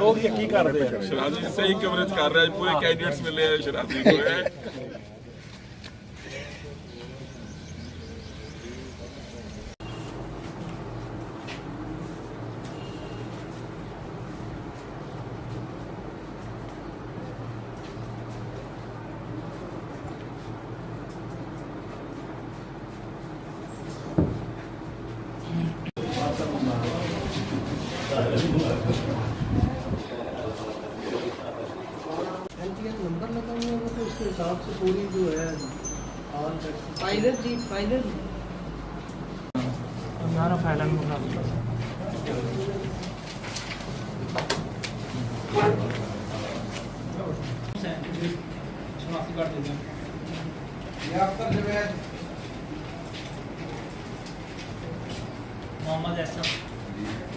ਕਹੋਗੇ ਕੀ ਕਰਦੇ ਆ? ਸ਼ਰਾਜੀ ਸਹੀ ਕਵਰੇਜ ਕਰ ਰਿਹਾ, ਪੂਰੇ ਕੈਂਡੀਡੇਟਸ ਮਿਲੇ ਆ ਸ਼ਰਾਜੀ को है। नंबर लगा हुआ है तो उसके हिसाब से पूरी जो है फाइलर जी फाइलर हमारा फाइलर मोहम्मद एहसन